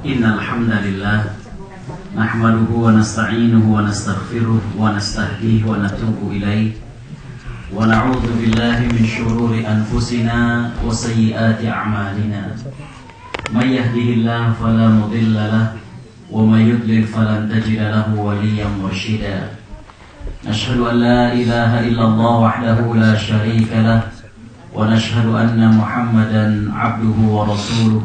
Innal hamdalillah nahmaduhu wa nasta'inuhu wa nastaghfiruh wa nastahdihi wa natubu ilaih wa na'udzu billahi min syururi anfusina wa sayyiati a'malina. May yahdihillahu fala mudilla lahu wa may yudlil falan tajida lahu waliyyan mursyida. Nashhadu an la ilaha illallah wahdahu la syarika lah wa nashhadu anna Muhammadan 'abduhu wa rasuluh.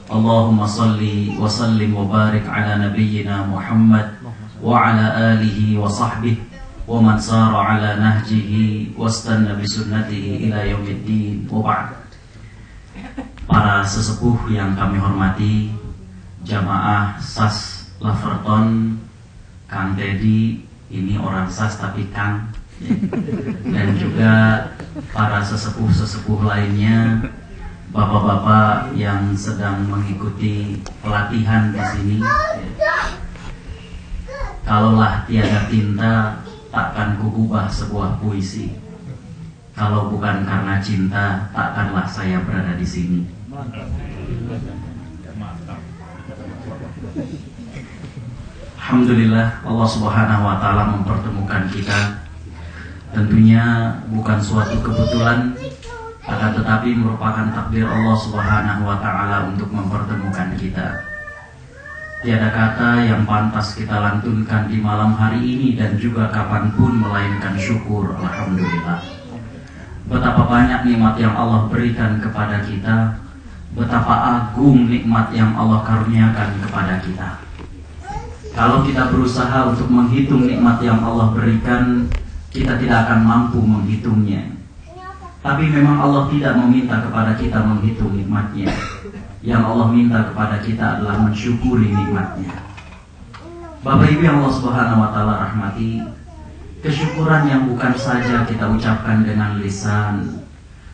Allahumma salli wa sallim wa barik ala nabiyyina Muhammad wa ala alihi wa sahbihi wa man sara ala nahjihi wastanna bi sunnatihi ila yaumiddin wa ba'd. Para sesepuh yang kami hormati, jamaah SAS Laverton, Kang Teddy, ini orang SAS tapi Kang, dan juga para sesepuh-sesepuh lainnya, bapak-bapak yang sedang mengikuti pelatihan di sini. Kalaulah tiada tinta, takkan kuubah sebuah puisi. Kalau bukan karena cinta, takkanlah saya berada di sini. Alhamdulillah, Allah Subhanahu wa Ta'ala mempertemukan kita. Tentunya bukan suatu kebetulan, akan tetapi merupakan takdir Allah Subhanahu wa Ta'ala untuk mempertemukan kita. Tiada kata yang pantas kita lantunkan di malam hari ini dan juga kapanpun melainkan syukur. Alhamdulillah. Betapa banyak nikmat yang Allah berikan kepada kita, betapa agung nikmat yang Allah karuniakan kepada kita. Kalau kita berusaha untuk menghitung nikmat yang Allah berikan, kita tidak akan mampu menghitungnya. Tapi memang Allah tidak meminta kepada kita menghitung nikmatnya. Yang Allah minta kepada kita adalah mensyukuri nikmatnya. Bapak Ibu yang Allah Subhanahu wa Ta'ala rahmati, kesyukuran yang bukan saja kita ucapkan dengan lisan,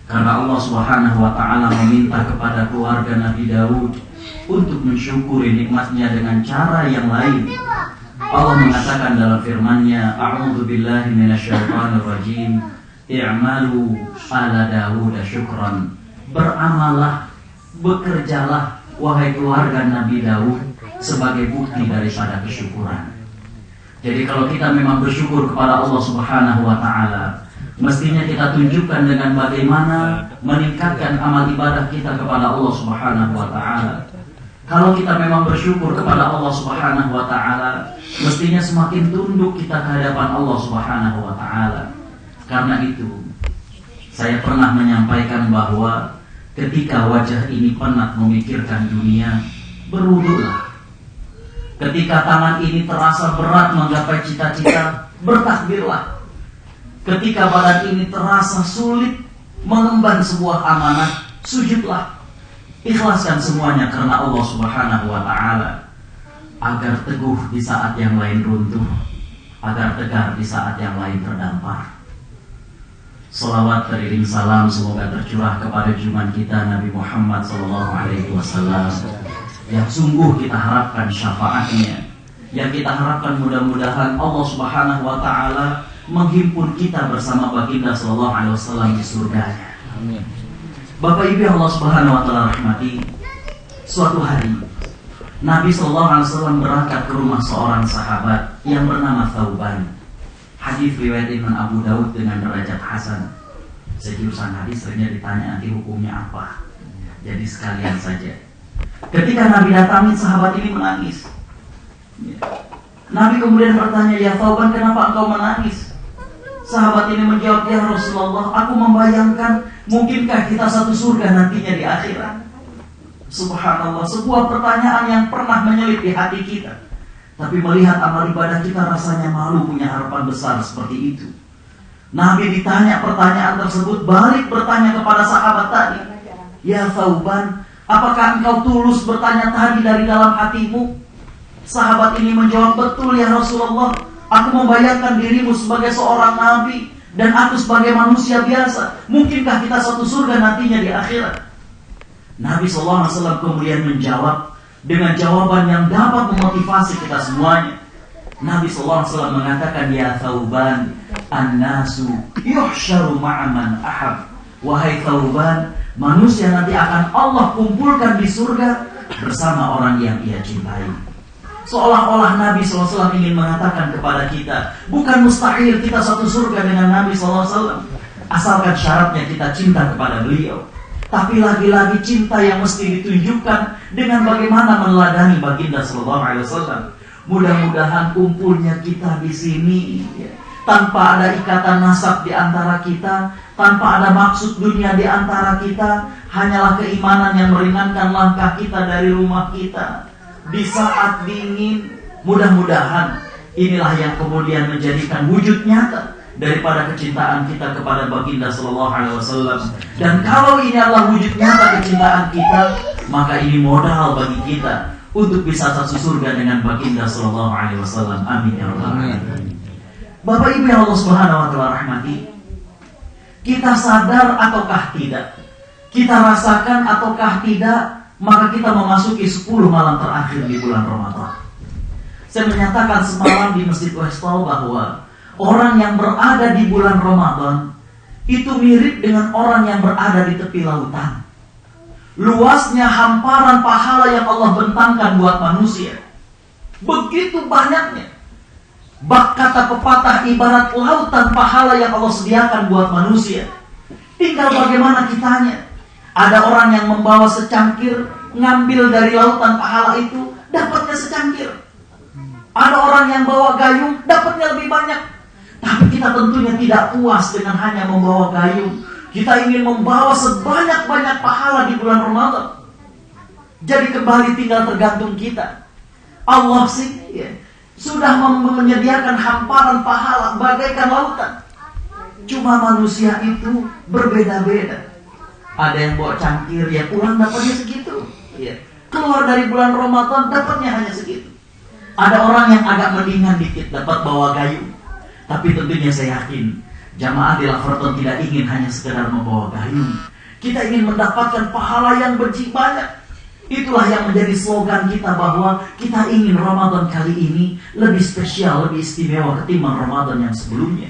karena Allah Subhanahu wa Ta'ala meminta kepada keluarga Nabi Daud untuk mensyukuri nikmatnya dengan cara yang lain. Allah mengatakan dalam firman-Nya, A'udzu billahi minasyaitonir rajim, i'malu ala Dawud syukran. Beramallah, bekerjalah wahai keluarga Nabi Daud sebagai bukti daripada kesyukuran. Jadi kalau kita memang bersyukur kepada Allah Subhanahu wa Ta'ala, mestinya kita tunjukkan dengan bagaimana meningkatkan amal ibadah kita kepada Allah Subhanahu wa Ta'ala. Kalau kita memang bersyukur kepada Allah Subhanahu wa Ta'ala, mestinya semakin tunduk kita ke hadapan Allah Subhanahu wa Ta'ala. Karena itu, saya pernah menyampaikan bahwa ketika wajah ini penat memikirkan dunia, berwudulah. Ketika tangan ini terasa berat menggapai cita-cita, bertakbirlah. Ketika badan ini terasa sulit mengemban sebuah amanah, sujudlah. Ikhlaskan semuanya karena Allah Subhanahu wa Ta'ala, agar teguh di saat yang lain runtuh, agar tegar di saat yang lain terdampar. Salawat teriring salam semoga tercurah kepada junjungan kita Nabi Muhammad SAW, yang sungguh kita harapkan syafaatnya, yang kita harapkan mudah-mudahan Allah Subhanahu wa Ta'ala menghimpun kita bersama baginda SAW di surganya. Amin. Bapak Ibu yang Allah Subhanahu wa Ta'ala rahmati, suatu hari Nabi SAW berangkat ke rumah seorang sahabat yang bernama Thauban. Hadis riwayat Imam Abu Daud dengan derajat hasan. Sejurusan hadis seringnya ditanya nanti hukumnya apa. Jadi sekalian saja. Ketika Nabi datangi, sahabat ini menangis. Nabi kemudian bertanya, "Ya Thauban, kenapa engkau menangis?" Sahabat ini menjawab, "Ya Rasulullah, aku membayangkan mungkinkah kita satu surga nantinya di akhirat." Subhanallah, sebuah pertanyaan yang pernah menyelip di hati kita. Tapi melihat amal ibadah kita rasanya malu punya harapan besar seperti itu. Nabi ditanya pertanyaan tersebut, balik bertanya kepada sahabat tadi, "Ya Thauban, apakah engkau tulus bertanya tadi dari dalam hatimu?" Sahabat ini menjawab, "Betul ya Rasulullah, aku membayangkan dirimu sebagai seorang nabi dan aku sebagai manusia biasa. Mungkinkah kita satu surga nantinya di akhirat?" Nabi SAW kemudian menjawab dengan jawaban yang dapat memotivasi kita semuanya. Nabi SAW mengatakan, "Ya Thauban, an-nasu yuhsyaru ma'aman ahab." Wahai Thauban, Manusia nanti akan Allah kumpulkan di surga bersama orang yang ia cintai. Seolah-olah Nabi SAW ingin mengatakan kepada kita, bukan mustahil kita satu surga dengan Nabi SAW, asalkan syaratnya kita cinta kepada beliau. Tapi lagi-lagi cinta yang mesti ditunjukkan dengan bagaimana meneladani baginda SAW. Mudah-mudahan kumpulnya kita di sini ya, tanpa ada ikatan nasab di antara kita, tanpa ada maksud dunia di antara kita, hanyalah keimanan yang meringankan langkah kita dari rumah kita di saat dingin. Mudah-mudahan inilah yang kemudian menjadikan wujud nyata daripada kecintaan kita kepada baginda sallallahu alaihi wasallam. Dan kalau ini adalah wujud nyata kecintaan kita, maka ini modal bagi kita untuk bisa satu surga dengan baginda sallallahu alaihi wasallam. Amin ya rabbal alamin. Bapak Ibu yang Allah Subhanahu wa taala rahmati, kita sadar ataukah tidak, kita rasakan ataukah tidak, maka kita memasuki 10 malam terakhir di bulan Ramadan. Saya menyatakan semalam di Masjid Westall bahwa orang yang berada di bulan Ramadan itu mirip dengan orang yang berada di tepi lautan. Luasnya hamparan pahala yang Allah bentangkan buat manusia begitu banyaknya. Bak kata pepatah ibarat lautan pahala yang Allah sediakan buat manusia. Tinggal bagaimana kitanya. Ada orang yang membawa secangkir, ngambil dari lautan pahala itu, dapatnya secangkir. Ada orang yang bawa gayung, dapatnya lebih banyak. Tapi kita tentunya tidak puas dengan hanya membawa gayung. Kita ingin membawa sebanyak-banyak pahala di bulan Ramadan. Jadi kembali tinggal tergantung kita. Allah sih ya, sudah menyediakan hamparan pahala bagaikan lautan. Cuma manusia itu berbeda-beda. Ada yang bawa cangkir, ya pulang dapatnya segitu ya. Keluar dari bulan Ramadan dapatnya hanya segitu. Ada orang yang agak mendingan dikit, dapat bawa gayung. Tapi tentunya saya yakin jamaah di Laverton tidak ingin hanya sekedar membawa gayung. Kita ingin mendapatkan pahala yang banyak. Itulah yang menjadi slogan kita, bahwa kita ingin Ramadan kali ini lebih spesial, lebih istimewa ketimbang Ramadan yang sebelumnya.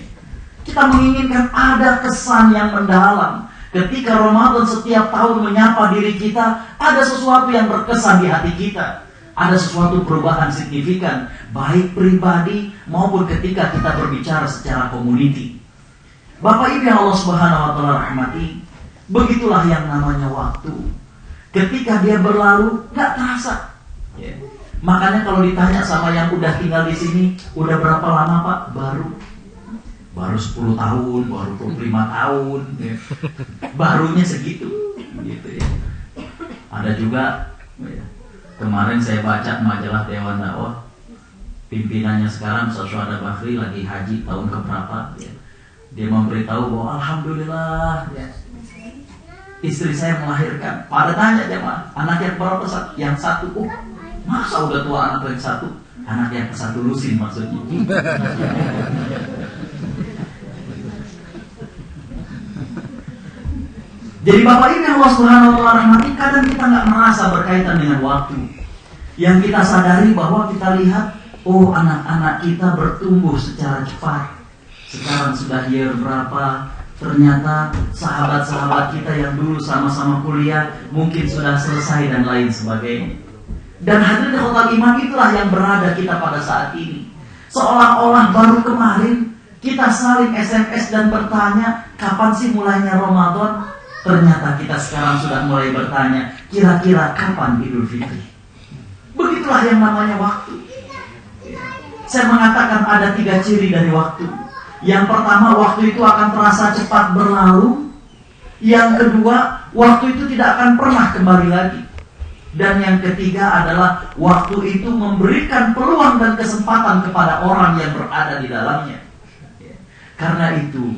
Kita menginginkan ada kesan yang mendalam. Ketika Ramadan setiap tahun menyapa diri kita, ada sesuatu yang berkesan di hati kita. Ada sesuatu perubahan signifikan, baik pribadi maupun ketika kita berbicara secara community. Bapak Ibu yang Allah Subhanahu wa taala rahmati, begitulah yang namanya waktu. Ketika dia berlalu, gak terasa. Ya. Makanya kalau ditanya sama yang udah tinggal di sini, udah berapa lama Pak? Baru 10 tahun, baru 25 tahun. Ya. Barunya segitu. Gitu ya. Ada juga, ya, kemarin saya baca majalah Dewan Dakwah, pimpinannya sekarang Ustaz Syuhada Bakhri lagi haji tahun keberapa. Ya. Dia memberitahu bahwa alhamdulillah, ya, istri saya melahirkan. Pada tanya jemaah, anak yang berapa? Yang satu. Oh, masa udah tua anak yang satu? Anak yang ke-1 lusin maksudnya. Jadi Bapak Ibu yang Allah Subhanahu wa taala rahmati, kadang kita nggak merasa berkaitan dengan waktu. Yang kita sadari bahwa kita lihat, oh anak-anak kita bertumbuh secara cepat. Sekarang sudah year berapa? Ternyata sahabat-sahabat kita yang dulu sama-sama kuliah mungkin sudah selesai dan lain sebagainya. Dan hadirin ikhwatal iman, itulah yang berada kita pada saat ini. Seolah-olah baru kemarin kita saling SMS dan bertanya, kapan sih mulainya Ramadan? Ternyata kita sekarang sudah mulai bertanya, kira-kira kapan Idul Fitri? Begitulah yang namanya waktu. Saya mengatakan ada 3 ciri dari waktu. Yang pertama, waktu itu akan terasa cepat berlalu. Yang kedua, waktu itu tidak akan pernah kembali lagi. Dan yang ketiga adalah waktu itu memberikan peluang dan kesempatan kepada orang yang berada di dalamnya. Karena itu,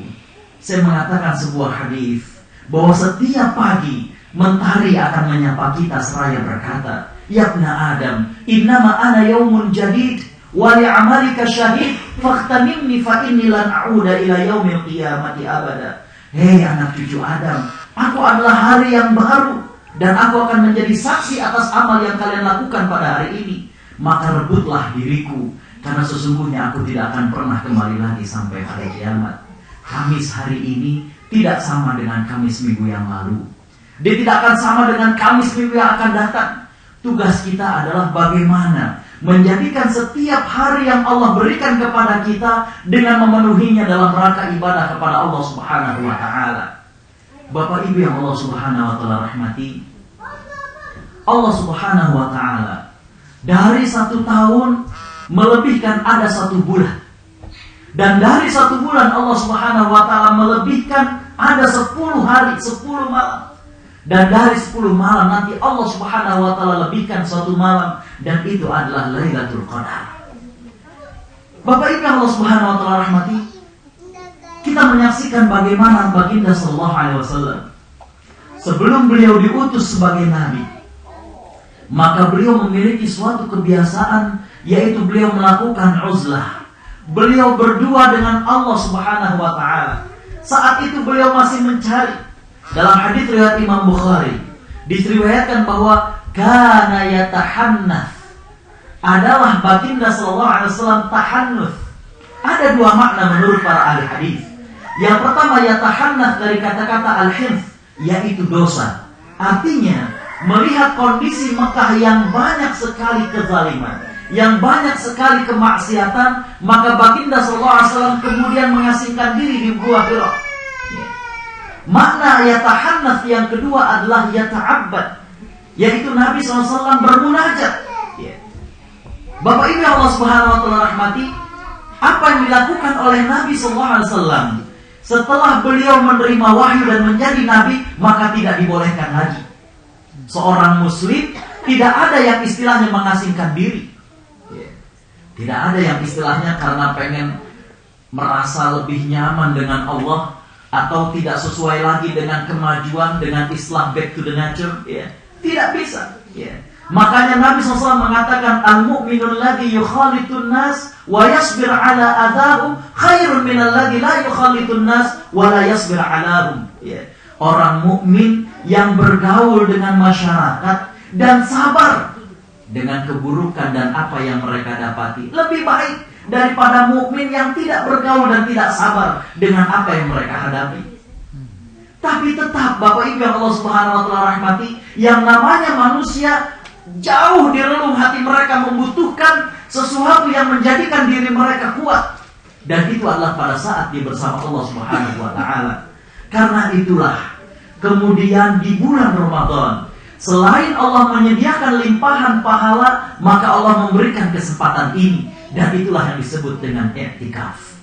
saya mengatakan sebuah hadis bahwa setiap pagi mentari akan menyapa kita seraya berkata, "Ya ibna Adam, innama ana yaumun jadid wa li'amalika syahid faghtanimni fa inni lan a'uda ila yaumil qiyamati abada." Hei anak cucu Adam, aku adalah hari yang baru dan aku akan menjadi saksi atas amal yang kalian lakukan pada hari ini. Maka rebutlah diriku, karena sesungguhnya aku tidak akan pernah kembali lagi sampai hari kiamat. Kamis hari ini tidak sama dengan Kamis minggu yang lalu. Dia tidak akan sama dengan Kamis minggu yang akan datang. Tugas kita adalah bagaimana menjadikan setiap hari yang Allah berikan kepada kita dengan memenuhinya dalam rangka ibadah kepada Allah Subhanahu wa taala. Bapak Ibu yang Allah Subhanahu wa taala rahmati, Allah Subhanahu wa taala dari 1 tahun melebihkan ada 1 bulan. Dan dari 1 bulan Allah Subhanahu wa taala melebihkan ada 10 hari, 10 malam. Dan dari 10 malam nanti Allah Subhanahu wa taala lebihkan 1 malam, dan itu adalah Lailatul Qadar. Bapak Ibu Allah Subhanahu wa taala rahmati, kita menyaksikan bagaimana Baginda sallallahu alaihi wasallam sebelum beliau diutus sebagai nabi, maka beliau memiliki suatu kebiasaan, yaitu beliau melakukan uzlah. Beliau berdua dengan Allah Subhanahu wa taala. Saat itu beliau masih mencari. Dalam hadis riwayat Imam Bukhari diriwayatkan bahwa kana yatahannath, adalah Baginda sallallahu alaihi wasallam tahannuth. Ada 2 makna menurut para ahli hadis. Yang pertama, yatahannath dari kata-kata al-hinth, yaitu dosa. Artinya melihat kondisi Mekah yang banyak sekali kezaliman, yang banyak sekali kemaksiatan, maka Baginda sallallahu alaihi wasallam kemudian mengasingkan diri di Gua Hira. Makna yatahannath yang kedua adalah yata'abbad, yaitu Nabi SAW bermunajat. Bapak Ibu Allah Subhanahu wa taala rahmati, apa yang dilakukan oleh Nabi SAW setelah beliau menerima wahyu dan menjadi Nabi, maka tidak dibolehkan lagi. Seorang muslim tidak ada yang istilahnya mengasingkan diri. Tidak ada yang istilahnya karena pengen merasa lebih nyaman dengan Allah, atau tidak sesuai lagi dengan kemajuan, dengan Islam back to the nature, tidak bisa. Makanya Nabi SAW mengatakan, al-mu'minul ladzi yukhalitun nas wa yasbir ala adahum khairun minal ladzi la yukhalitun nas wa la yasbir alahum. Orang mukmin yang bergaul dengan masyarakat dan sabar dengan keburukan dan apa yang mereka dapati, lebih baik daripada mukmin yang tidak bergaul dan tidak sabar dengan apa yang mereka hadapi. Tapi tetap Bapak Ibu yang Allah Subhanahu wa taala rahmati, yang namanya manusia jauh di relung hati mereka membutuhkan sesuatu yang menjadikan diri mereka kuat, dan itu adalah pada saat dia bersama Allah Subhanahu wa taala. Karena itulah kemudian di bulan Ramadan, selain Allah menyediakan limpahan pahala, maka Allah memberikan kesempatan ini, dan itulah yang disebut dengan i'tikaf.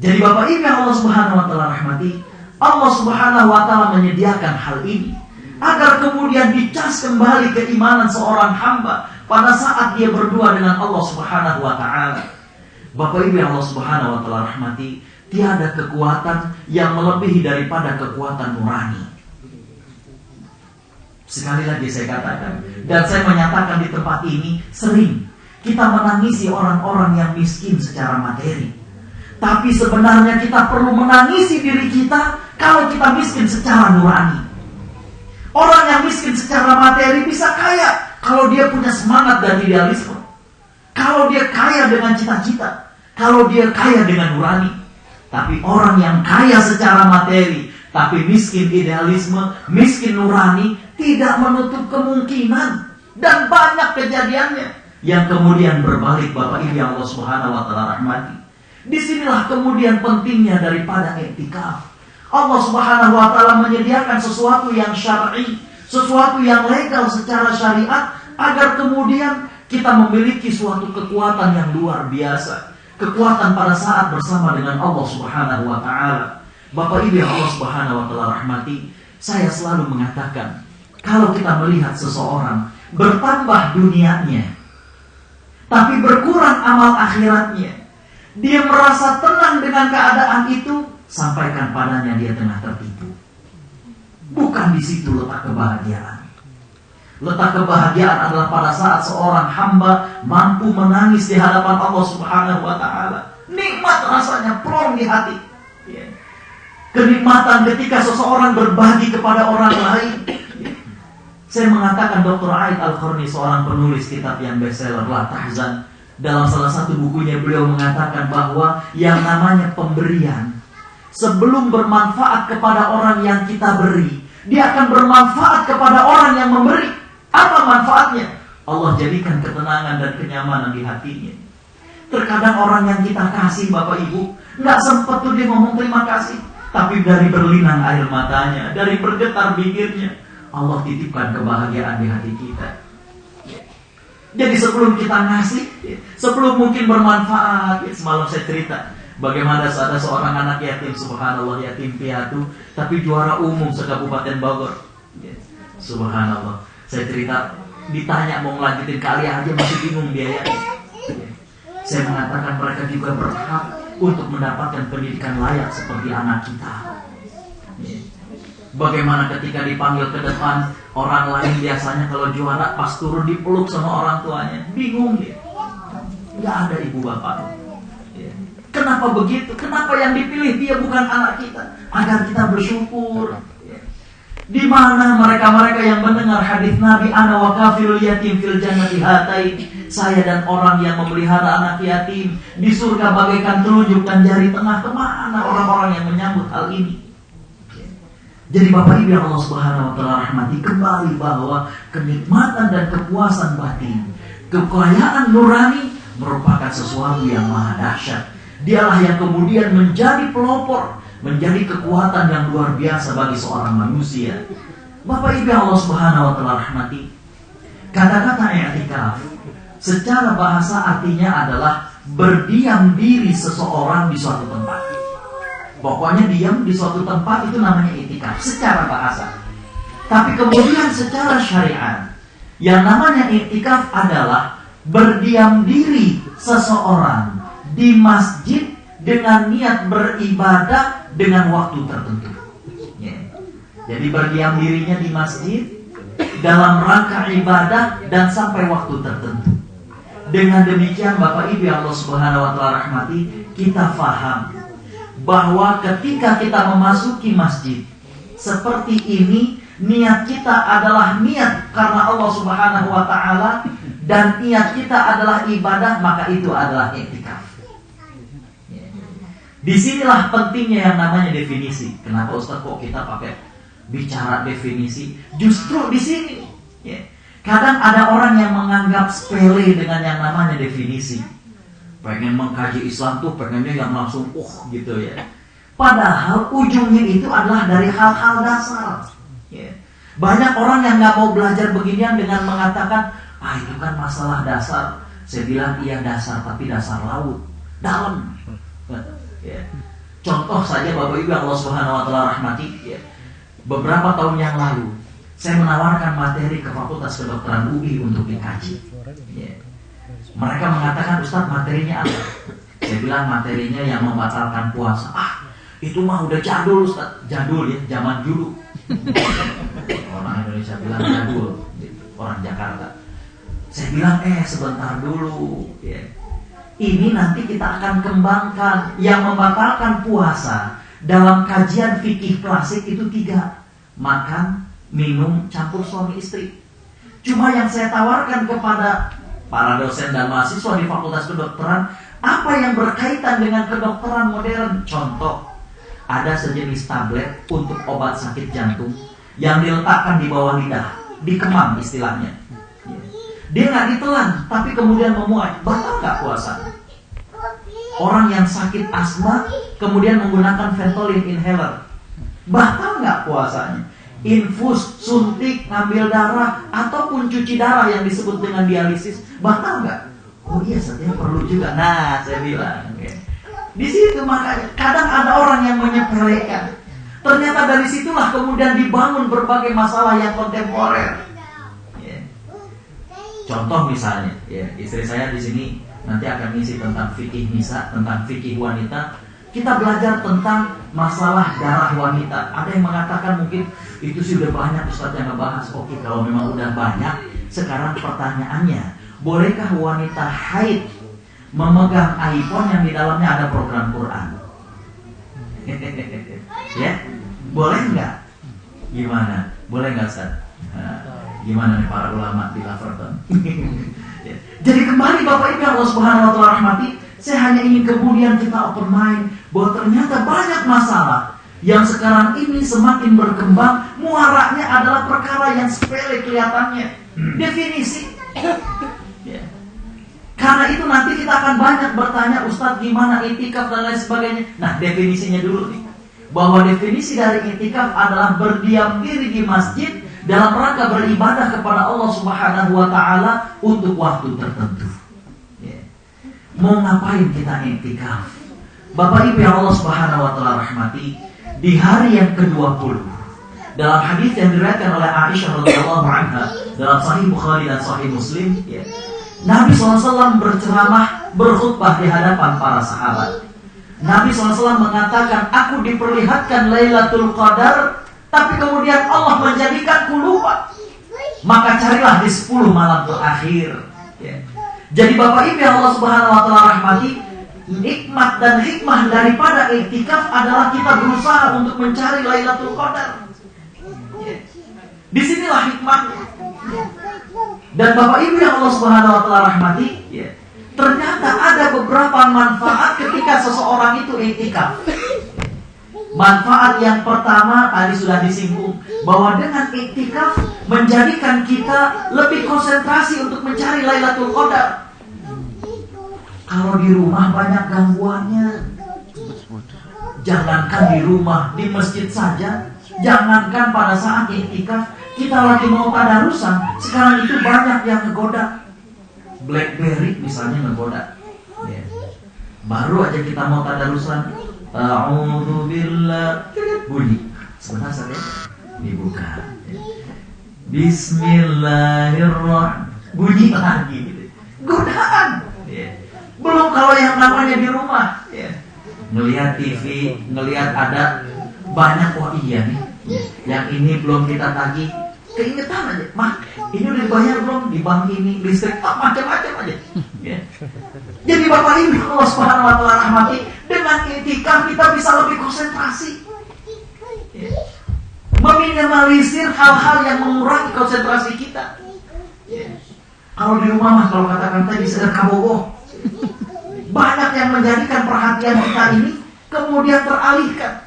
Jadi Bapak Ibu yang Allah Subhanahu wa taala rahmati, Allah Subhanahu wa taala menyediakan hal ini agar kemudian dicas kembali keimanan seorang hamba pada saat dia berdua dengan Allah Subhanahu wa taala. Bapak Ibu yang Allah Subhanahu wa taala rahmati, tiada kekuatan yang melebihi daripada kekuatan nurani. Sekali lagi saya katakan, dan saya menyatakan di tempat ini, sering kita menangisi orang-orang yang miskin secara materi. Tapi sebenarnya kita perlu menangisi diri kita kalau kita miskin secara nurani. Orang yang miskin secara materi bisa kaya kalau dia punya semangat dan idealisme, kalau dia kaya dengan cita-cita, kalau dia kaya dengan nurani. Tapi orang yang kaya secara materi tapi miskin idealisme, miskin nurani, tidak menutup kemungkinan, dan banyak kejadiannya yang kemudian berbalik. Bapak Ibu yang Allah Subhanahu wa taala rahmati, disinilah kemudian pentingnya daripada i'tikaf. Allah Subhanahu wa taala menyediakan sesuatu yang syar'i, sesuatu yang legal secara syariat, agar kemudian kita memiliki suatu kekuatan yang luar biasa, kekuatan pada saat bersama dengan Allah Subhanahu wa taala. Bapak Ibu yang Allah Subhanahu wa taala rahmati, saya selalu mengatakan, kalau kita melihat seseorang bertambah dunianya tapi berkurang amal akhiratnya, dia merasa tenang dengan keadaan itu, sampaikan padanya dia tengah tertipu. Bukan di situ letak kebahagiaan. Letak kebahagiaan adalah pada saat seorang hamba mampu menangis di hadapan Allah Subhanahu wa taala. Nikmat rasanya plong di hati. Kenikmatan ketika seseorang berbagi kepada orang lain. Saya mengatakan Dr. Aid Al-Qarni, seorang penulis kitab yang bestseller La Tahzan, dalam salah satu bukunya beliau mengatakan bahwa yang namanya pemberian sebelum bermanfaat kepada orang yang kita beri, dia akan bermanfaat kepada orang yang memberi. Apa manfaatnya? Allah jadikan ketenangan dan kenyamanan di hatinya. Terkadang orang yang kita kasih, Bapak Ibu, nggak sempat tuh dia ngomong terima kasih, tapi dari berlinang air matanya, dari bergetar bibirnya, Allah titipkan kebahagiaan di hati kita. Jadi sebelum kita ngasih, sebelum mungkin bermanfaat, semalam saya cerita bagaimana ada seorang anak yatim, subhanallah, yatim piatu, tapi juara umum se-Kabupaten Bogor. Subhanallah. Saya cerita, ditanya mau melanjutin kuliah aja masih bingung biayanya. Saya mengatakan mereka juga berhak untuk mendapatkan pendidikan layak seperti anak kita. Bagaimana ketika dipanggil ke depan, orang lain biasanya kalau juara pas turun dipeluk sama orang tuanya, bingung dia. Nggak ada ibu bapak. Kenapa begitu? Kenapa yang dipilih dia bukan anak kita? Agar kita bersyukur. Di mana mereka-mereka yang mendengar hadis Nabi, ana wa kafilul yatim fil jannati hatain, saya dan orang yang memelihara anak yatim di surga bagaikan telunjuk dan jari tengah. Kemana orang-orang yang menyambut hal ini? Jadi Bapak Ibu yang Allah Subhanahu wa taala rahmati, kembali bahwa kenikmatan dan kepuasan batin, kekayaan nurani merupakan sesuatu yang maha dahsyat. Dialah yang kemudian menjadi pelopor, menjadi kekuatan yang luar biasa bagi seorang manusia. Bapak Ibu yang Allah Subhanahu wa taala rahmati, kata-kata i'tikaf secara bahasa artinya adalah berdiam diri seseorang di suatu tempat. Pokoknya diam di suatu tempat itu namanya i'tikaf secara bahasa. Tapi kemudian secara syariat, yang namanya i'tikaf adalah berdiam diri seseorang di masjid dengan niat beribadah dengan waktu tertentu. Jadi berdiam dirinya di masjid dalam rangka ibadah dan sampai waktu tertentu. Dengan demikian Bapak Ibu yang Allah Subhanahu wa taala rahmati, kita faham bahwa ketika kita memasuki masjid seperti ini, niat kita adalah niat karena Allah Subhanahu wa taala dan niat kita adalah ibadah, maka itu adalah i'tikaf. Disinilah pentingnya yang namanya definisi. Kenapa Ustaz kok kita pakai bicara definisi? Justru di sini. Kadang ada orang yang menganggap sepele dengan yang namanya definisi. Pengen mengkaji Islam tuh pengennya yang langsung gitu ya. Padahal ujungnya itu adalah dari hal-hal dasar. Banyak orang yang gak mau belajar beginian dengan mengatakan, itu kan masalah dasar. Saya bilang iya dasar, tapi dasar laut dalam. Contoh saja Bapak Ibu Allah Subhanahu wa taala rahmati, beberapa tahun yang lalu saya menawarkan materi ke Fakultas Kedokteran UI untuk dikaji. Mereka mengatakan, Ustaz materinya apa? Saya bilang materinya yang membatalkan puasa. Itu mah udah jadul Ustaz. Jadul ya, zaman dulu. Orang Indonesia bilang jadul, orang Jakarta. Saya bilang sebentar dulu. Ini nanti kita akan kembangkan. Yang membatalkan puasa dalam kajian fikih klasik itu 3. Makan, minum, campur suami istri. Cuma yang saya tawarkan kepada para dosen dan mahasiswa di Fakultas Kedokteran, apa yang berkaitan dengan kedokteran modern? Contoh, ada sejenis tablet untuk obat sakit jantung yang diletakkan di bawah lidah, dikemam istilahnya. Dia nggak ditelan, tapi kemudian memuai. Batal nggak puasa? Orang yang sakit asma kemudian menggunakan Ventolin inhaler, batal nggak puasanya? Infus, suntik, ngambil darah, ataupun cuci darah yang disebut dengan dialisis, batal nggak? Oh iya, saya perlu juga. Nah, saya bilang, di situ makanya kadang ada orang yang menyepelekan. Ternyata dari situlah kemudian dibangun berbagai masalah yang kontemporer. Contoh misalnya, istri saya di sini nanti akan ngisi tentang fikih nisa, tentang fikih wanita. Kita belajar tentang masalah darah wanita. Ada yang mengatakan mungkin itu sudah banyak Ustaz yang ngebahas. Oke, kalau memang udah banyak, sekarang pertanyaannya, bolehkah wanita haid memegang iPhone yang di dalamnya ada program Quran? Boleh nggak? Gimana? Boleh nggak Ustaz? Gimana nih para ulama di Laverton? Jadi kembali Bapak Ibu Allah Subhanahu wa taala rahmati, saya hanya ingin kemudian kita open mind bahwa ternyata banyak masalah yang sekarang ini semakin berkembang, muaranya adalah perkara yang sepele kelihatannya, definisi. Ya. Karena itu nanti kita akan banyak bertanya, Ustadz gimana itikaf dan lain sebagainya. Nah, definisinya dulu nih, bahwa definisi dari itikaf adalah berdiam diri di masjid dalam rangka beribadah kepada Allah Subhanahu wa Ta'ala untuk waktu tertentu. Ya. Mau ngapain kita itikaf? Bapak Ibu yang Allah Subhanahu wa Ta'ala rahmati, di hari yang ke-20, dalam hadis yang diriwayatkan oleh Aisyah radhiyallahu anha dalam Sahih Bukhari dan Sahih Muslim, ya, Nabi SAW berceramah, berkhutbah di hadapan para sahabat. Nabi SAW mengatakan, aku diperlihatkan Lailatul Qadar, tapi kemudian Allah menjadikanku lupa. Maka carilah di 10 malam terakhir. Ya. Jadi Bapak Ibu yang Allah Subhanahu wa Ta'ala rahmati, nikmat dan hikmah daripada iktikaf adalah kita berusaha untuk mencari Lailatul Qadar. Disinilah hikmahnya. Dan Bapak Ibu yang Allah Subhanahu wa Ta'ala rahmati, ya, ternyata ada beberapa manfaat ketika seseorang itu iktikaf. Manfaat yang pertama tadi sudah disinggung, bahwa dengan iktikaf menjadikan kita lebih konsentrasi untuk mencari Lailatul Qadar. Kalau di rumah banyak gangguannya, jangankan di rumah, di masjid saja, jangankan pada saat iktikaf, kita lagi mau tadarusan, sekarang itu banyak yang ngegoda. BlackBerry misalnya ngegoda. Ya. Baru aja kita mau tadarusan, a'udzubillah, bunyi. Sebentar saja, dibuka. Ya. Bismillahirrahmanirrahim, bunyi lagi. Godaan. Ya. Belum kalau yang namanya di rumah, ya. Ngelihat TV, ngelihat ada banyak, wah iya nih, yang ini belum kita tagih, keingetan aja, mah ini udah dibayar belum di bank ini, listrik, macam-macam aja. Ya. Jadi Bapak Ibu Allah Subhanahu wa Ta'ala rahmati, dengan iktikaf kita bisa lebih konsentrasi, ya. Meminimalisir hal-hal yang mengurangi konsentrasi kita. Ya. Kalau di rumah mah kalau katakan tadi sekedar kabogoh, banyak yang menjadikan perhatian kita ini kemudian teralihkan.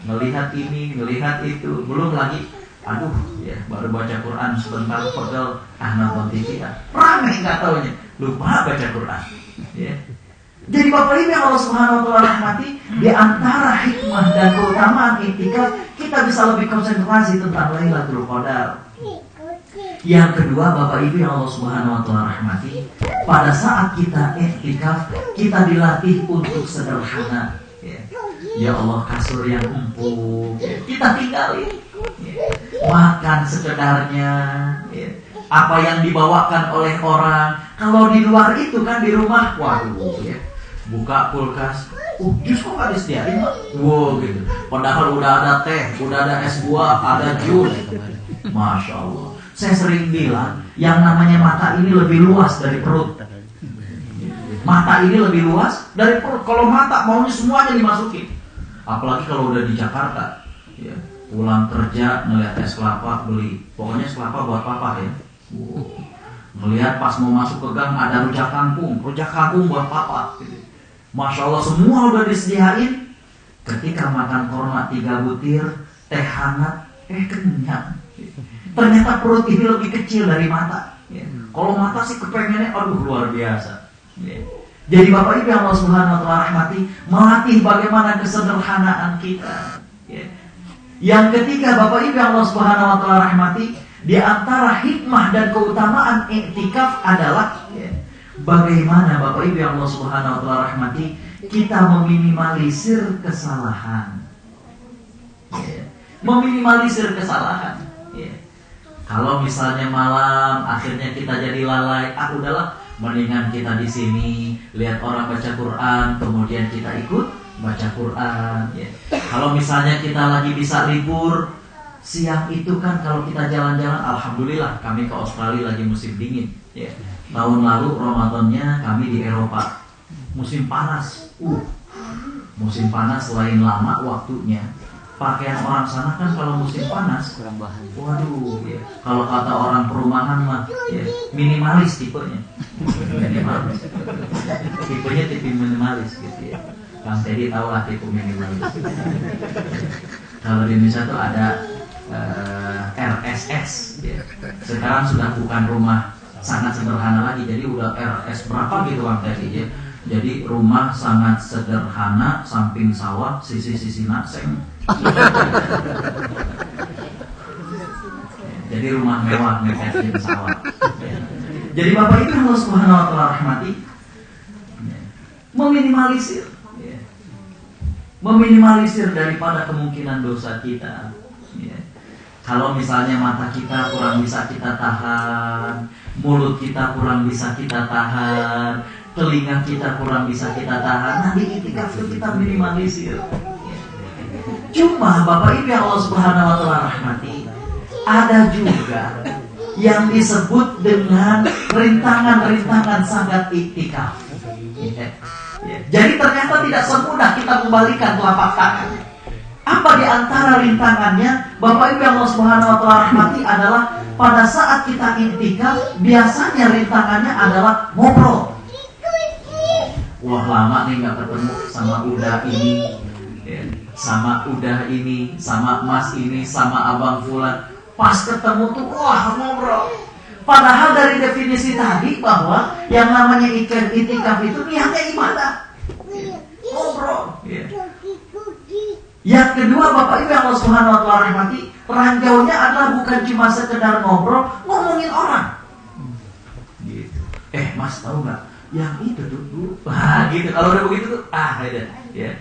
Ngelihat ini, ngelihat itu, belum lagi, aduh, ya baru baca Quran sebentar, pegel, nonton TV, rame nggak taunya, lupa baca Quran. Ya. Jadi Bapak Ibu yang Allah Subhanahu wa Ta'ala rahmati, di antara hikmah dan keutamaan iktikaf, kita bisa lebih konsentrasi tentang Lailatul Qadar. Yang kedua, Bapak Ibu yang Allah Subhanahu wa Ta'ala rahmati, pada saat kita iktikaf, kita dilatih untuk sederhana. Ya Allah, kasur yang empuk, kita tinggalin. Makan sekedarnya. Apa yang dibawakan oleh orang. Kalau di luar itu kan di rumah, waduh, ya. Buka kulkas, jus kok gak disediain, Pak? Wow, gitu. Padahal udah ada teh, udah ada es buah, ada jus. Masya Allah. Saya sering bilang, yang namanya mata ini lebih luas dari perut. Mata ini lebih luas dari perut. Kalau mata maunya semuanya dimasukin. Apalagi kalau udah di Jakarta, ya, pulang kerja ngeliat es kelapa beli. Pokoknya es kelapa buat papa ya. Ngeliat pas mau masuk ke gang ada rujak kangkung buat papa. Gitu. Masya Allah, semua udah disediain. Ketika makan korma 3 butir, teh hangat, kenyang. Ternyata perut ini lebih kecil dari mata. Ya. Kalau mata sih kepengennya, aduh luar biasa. Ya. Jadi Bapak Ibu yang Allah Subhanahu wa Ta'ala rahmati, melatih bagaimana kesederhanaan kita. Ya. Yang ketiga, Bapak Ibu yang Allah Subhanahu wa Ta'ala rahmati, di antara hikmah dan keutamaan iktikaf adalah, ya, bagaimana Bapak Ibu yang Allah Subhanahu wa Ta'ala rahmati, kita meminimalisir kesalahan. Ya. Meminimalisir kesalahan. Ya. Kalau misalnya malam akhirnya kita jadi lalai, udahlah, mendingan kita di sini lihat orang baca Quran, kemudian kita ikut baca Quran. Ya. Kalau misalnya kita lagi bisa libur siang itu kan, kalau kita jalan-jalan, alhamdulillah kami ke Australia lagi musim dingin. Ya. Tahun lalu Ramadannya kami di Eropa, musim panas. Musim panas selain lama waktunya. Pakaian orang sana kan kalau musim panas kurang bahan. Waduh, ya. Kalau kata orang perumahan mah, ya, minimalis tipenya. Minimalis. Tipenya tipe minimalis gitu ya. Bang Teddy tahu lah tipe minimalis. Kalau di Indonesia tuh ada RSS ya. Sekarang sudah bukan rumah sangat sederhana lagi, jadi udah RS berapa gitu Bang Teddy ya. Jadi rumah sangat sederhana, samping sawah, sisi-sisi naseng. Jadi rumah mewah ngecek sawah. Jadi Bapak Ibu Allah Subhanahu wa taala rahmati, meminimalisir meminimalisir daripada kemungkinan dosa kita. Kalau misalnya mata kita kurang bisa kita tahan, mulut kita kurang bisa kita tahan, telinga kita kurang bisa kita tahan, nanti itikaf itu kita minimalisir. Cuma Bapak Ibu yang Allah Subhanahu wa taala rahmati, ada juga yang disebut dengan rintangan-rintangan sangat iktikaf. Jadi ternyata tidak semudah kita membalikan telapak tangan. Apa di antara rintangannya Bapak Ibu yang Allah Subhanahu wa taala rahmati adalah pada saat kita iktikaf biasanya rintangannya adalah ngobrol. Wah lama nih nggak ketemu sama udah ini, sama udah ini, sama mas ini, sama abang fulan. Pas ketemu tuh wah ngobrol. Padahal dari definisi tadi bahwa yang namanya iktikaf itu niatnya ibadah, ngobrol. Yang kedua Bapak Ibu yang Allah Subhanahu wa taala rahmati, ranjaunya adalah bukan cuma sekedar ngobrol, ngomongin orang. Gitu. Mas tahu nggak? Yang itu tuh dulu. Gitu. Kalau udah begitu tuh ya.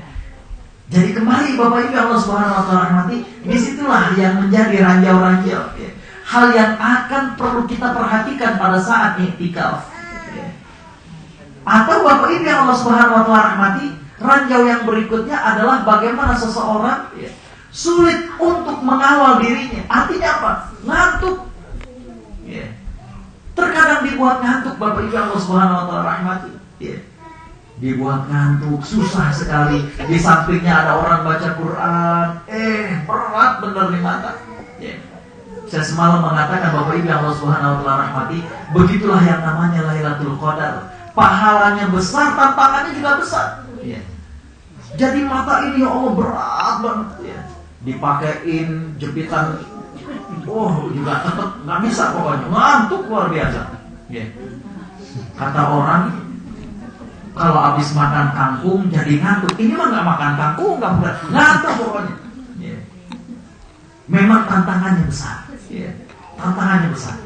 Jadi kembali Bapak Ibu yang Allah Subhanahu wa taala rahmati, disitulah yang menjadi ranjau-ranjau. Ya. Hal yang akan perlu kita perhatikan pada saat iktikaf. Atau Bapak Ibu yang Allah Subhanahu wa taala rahmati, ranjau yang berikutnya adalah bagaimana seseorang sulit untuk mengawal dirinya. Artinya apa? Ngantuk. Terkadang dibuat ngantuk Bapak Ibu yang Allah Subhanahu wa taala rahmati. Dibuat ngantuk, susah sekali. Di sampingnya ada orang baca Quran, berat bener di mata. Saya semalam mengatakan Bapak Ibu yang Allah Subhanahu wa taala rahmati, begitulah yang namanya Lailatul Qadar. Pahalanya besar, tantangannya juga besar. Jadi mata ini ya Allah berat banget. Dipakein jepitan, juga tetap nggak bisa pokoknya, ngantuk luar biasa. Kata orang, kalau habis makan kangkung jadi ngantuk. Ini mah nggak makan kangkung, ngantuk pokoknya. Memang tantangannya besar. Tantangannya besar.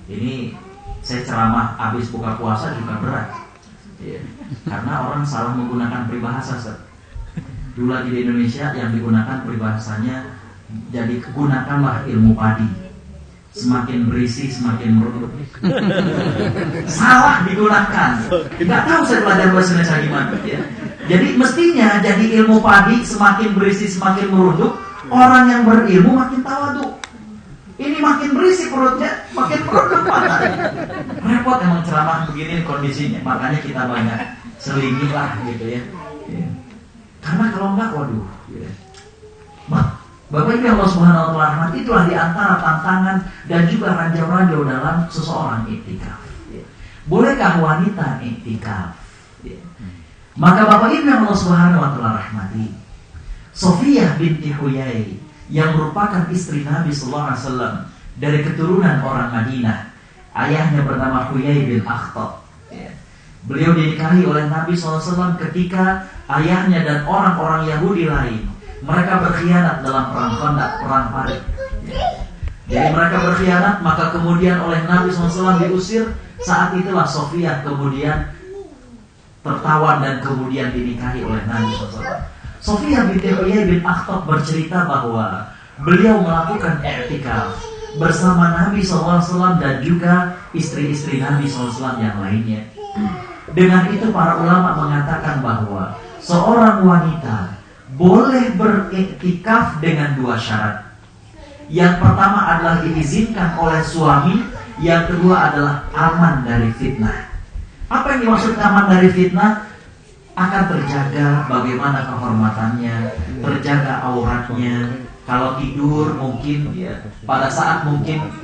Ini saya ceramah habis buka puasa juga berat. Karena orang salah menggunakan peribahasa. Dulu lagi di Indonesia yang digunakan peribahasanya, jadi gunakanlah ilmu padi. Semakin berisi semakin merunduk. Salah digunakan. Nggak tahu saya belajar bahasa Indonesia gimana. Jadi mestinya jadi ilmu padi, semakin berisi semakin merunduk. Orang yang berilmu makin tawadhu. Ini makin berisi perutnya, makin merunduk matanya. Repot emang ceramah begini kondisinya. Makanya kita banyak selingi lah gitu ya. Karena kalau enggak, waduh. Bapak Ibu Allah Subhanahu wa taala rahmat, itulah di antara tantangan dan juga ranjau-ranjau dalam seseorang iktikaf. Bolehkah wanita iktikaf? Maka Bapak Ibu yang Allah Subhanahu wa taala rahmati, Sofiyah binti Huyai yang merupakan istri Nabi sallallahu alaihi wasallam dari keturunan orang Madinah. Ayahnya bernama Huyai bin Akhtab. Beliau dinikahi oleh Nabi SAW ketika ayahnya dan orang-orang Yahudi lain mereka berkhianat dalam perang Khandaq, perang Parit. Jadi mereka berkhianat, maka kemudian oleh Nabi SAW diusir. Saat itulah Sofiyah kemudian tertawan dan kemudian dinikahi oleh Nabi SAW. Sofiyah binti Huyai bin Akhtab bercerita bahwa beliau melakukan i'tikaf bersama Nabi SAW dan juga istri-istri Nabi SAW yang lainnya. Dengan itu para ulama mengatakan bahwa seorang wanita boleh beriktikaf dengan dua syarat. Yang pertama adalah diizinkan oleh suami, yang kedua adalah aman dari fitnah. Apa yang dimaksud aman dari fitnah? Akan terjaga bagaimana kehormatannya, terjaga auratnya. Kalau tidur mungkin pada saat mungkin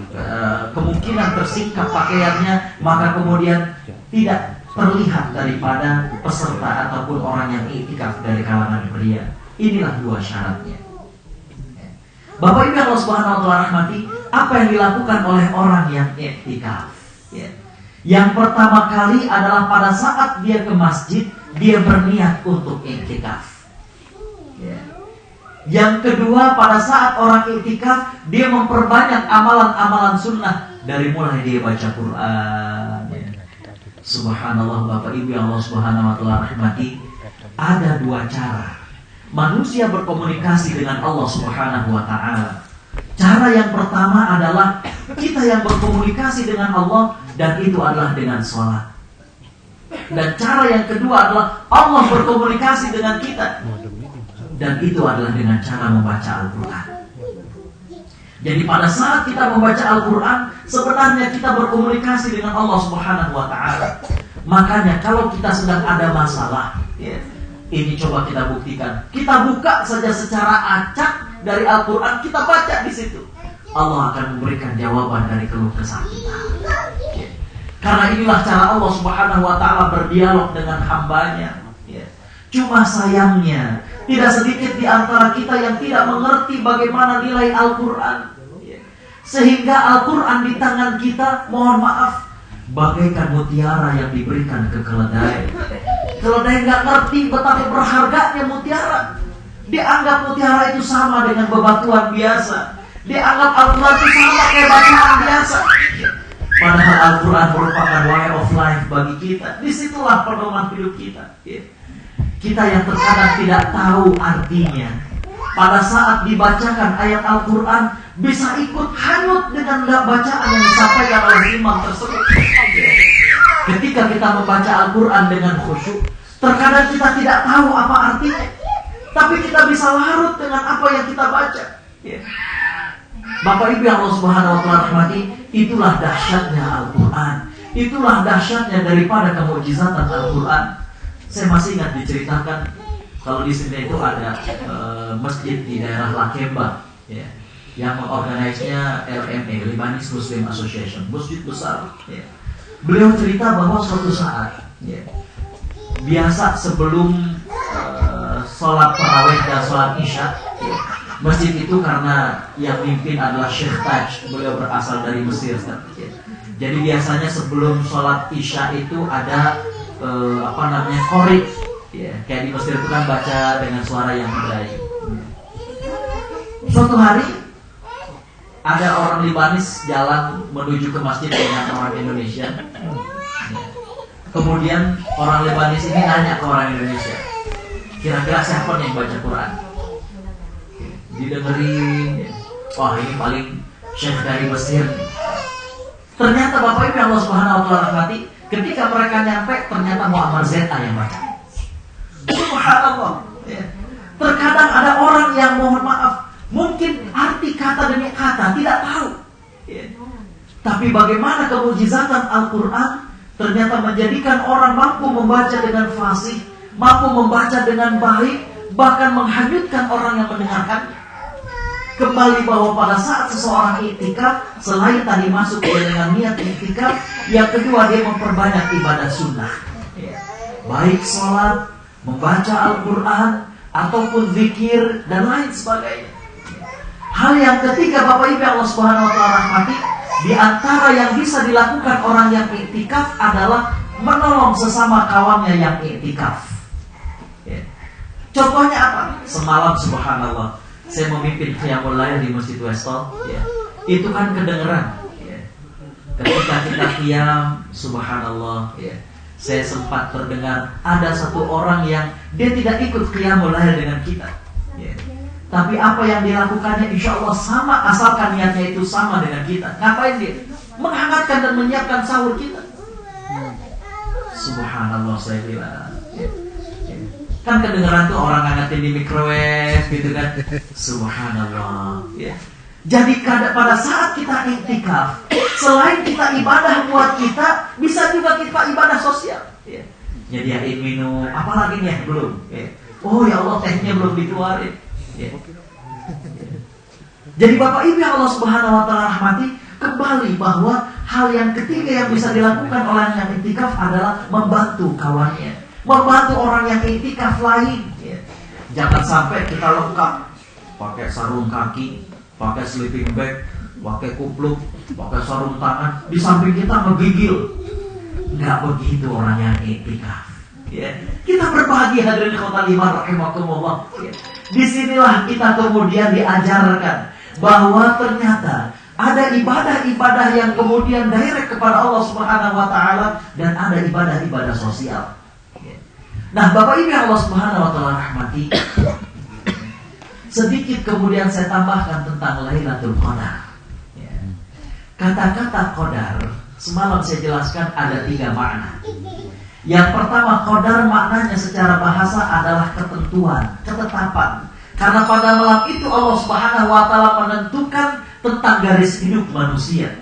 kemungkinan tersingkap pakaiannya, maka kemudian tidak terlihat daripada peserta ataupun orang yang iktikaf dari kalangan pria. Inilah dua syaratnya. Bapak Ibu yang Allah Subhanahu wa taala rahmati, apa yang dilakukan oleh orang yang iktikaf? Ya. Yang pertama kali adalah pada saat dia ke masjid, dia berniat untuk iktikaf. Ya. Yang kedua, pada saat orang iktikaf, dia memperbanyak amalan-amalan sunnah, dari mulai dia baca Quran. Ya. Subhanallah, Bapak Ibu yang Allah Subhanahu wa taala rahmati, ada dua cara manusia berkomunikasi dengan Allah Subhanahu wa taala. Cara yang pertama adalah kita yang berkomunikasi dengan Allah, dan itu adalah dengan sholat. Dan cara yang kedua adalah Allah berkomunikasi dengan kita, dan itu adalah dengan cara membaca Al-Quran. Jadi pada saat kita membaca Al-Quran, sebenarnya kita berkomunikasi dengan Allah Subhanahu wa ta'ala. Makanya kalau kita sedang ada masalah, ya, ini coba kita buktikan. Kita buka saja secara acak dari Al-Quran, kita baca di situ. Allah akan memberikan jawaban dari keluh kesah kita. Ya. Karena inilah cara Allah Subhanahu wa ta'ala berdialog dengan hambanya. Ya. Cuma sayangnya, tidak sedikit di antara kita yang tidak mengerti bagaimana nilai Al-Quran. Ya. Sehingga Al-Quran di tangan kita, mohon maaf, bagaikan mutiara yang diberikan ke keledai. Keledai nggak ngerti betapa berharganya mutiara. Dianggap mutiara itu sama dengan bebatuan biasa. Dianggap Al-Quran itu sama kayak bacaan biasa. Padahal Al-Quran merupakan way of life bagi kita. Disitulah pedoman hidup kita. Kita yang terkadang tidak tahu artinya, pada saat dibacakan ayat Al-Quran, bisa ikut hanyut dengan bacaan yang disampaikan oleh imam tersebut. Ketika kita membaca Al-Quran dengan khusyuk, terkadang kita tidak tahu apa artinya, tapi kita bisa larut dengan apa yang kita baca. Bapak Ibu yang Allah Subhanahu wa taala rahmati, itulah dahsyatnya Al-Quran. Itulah dahsyatnya daripada kemukjizatan Al-Quran. Saya masih ingat diceritakan, kalau di sini itu ada masjid di daerah Lakemba, ya, yang mengorganisasinya LMA, Lebanese Muslim Association, masjid besar. Ya. Beliau cerita bahwa suatu saat, ya, biasa sebelum sholat tarawih dan sholat isya, ya, masjid itu karena yang mimpin adalah Syekh Taj, beliau berasal dari Mesir. Ya. Jadi biasanya sebelum sholat isya itu ada qorib, ya, kayak di Mesir itu kan baca dengan suara yang baik. Ya. Suatu hari ada orang Libanis jalan menuju ke masjid dengan orang Indonesia. Ya. Kemudian orang Libanis ini nanya ke orang Indonesia, kira-kira siapa yang baca Quran? Didengerin, ya. Wah, ini paling syekh dari Mesir. Ternyata Bapak Ibu Allah Subhanahu wa taala rahmati, ketika mereka nyampe, ternyata Muammar Zeta yang baca. Subhanallah. Ya. Terkadang ada orang yang mohon maaf, mungkin arti kata demi kata tidak tahu. Ya. Tapi bagaimana kemujizatan Al-Quran ternyata menjadikan orang mampu membaca dengan fasih, mampu membaca dengan baik, bahkan menghanyutkan orang yang mendengarkan. Kembali bahwa pada saat seseorang iktikaf, selain tadi masuk dengan niat iktikaf, yang kedua dia memperbanyak ibadah sunnah, ya. Baik sholat, membaca Al-Quran, ataupun zikir dan lain sebagainya. Hal yang ketiga, Bapak Ibu Allah Subhanahu wa taala rahmati, di antara yang bisa dilakukan orang yang iktikaf adalah menolong sesama kawannya yang iktikaf. Ya. Contohnya apa? Semalam subhanallah, saya memimpin qiyamul lail di Masjid Westall, ya. Itu kan kedengeran, ya. Ketika kita qiyam, subhanallah, ya, saya sempat terdengar ada satu orang yang dia tidak ikut qiyamul lail dengan kita, ya. Tapi apa yang dilakukannya insya Allah sama, asalkan niatnya itu sama dengan kita. Ngapain dia? Menghangatkan dan menyiapkan sahur kita. Subhanallah, saya bilang, ya. Kan kedengeran tuh orang ngangetin di microwave gitu kan. Subhanallah, ya. Jadi pada saat kita iktikaf, selain kita ibadah buat kita, bisa juga kita ibadah sosial, ya. Nyediain minum, apalagi nih belum, ya. Oh ya Allah, tehnya belum dikeluarin, ya. Jadi Bapak Ibu yang Allah Subhanahu wa taala rahmati, kembali bahwa hal yang ketiga yang bisa dilakukan oleh yang iktikaf adalah membantu kawannya, membantu orang yang iktikaf lain. Ya. Jangan sampai kita lengkap pakai sarung kaki, pakai sleeping bag, pakai kupluk, pakai sarung tangan, di samping kita ngegigil. Nggak begitu orang yang iktikaf. Ya. Kita berbagi hadirin ikhwatal iman rahimakumullah. Ya. Disinilah kita kemudian diajarkan bahwa ternyata ada ibadah-ibadah yang kemudian direct kepada Allah Subhanahu wa taala dan ada ibadah-ibadah sosial. Nah, Bapak Ibu yang Allah Subhanahu wa taala rahmati, sedikit kemudian saya tambahkan tentang Lailatul Qadar. Kata-kata qadar semalam saya jelaskan ada 3 makna. Yang pertama, qadar maknanya secara bahasa adalah ketentuan, ketetapan. Karena pada malam itu Allah Subhanahu wa taala menentukan tentang garis hidup manusia.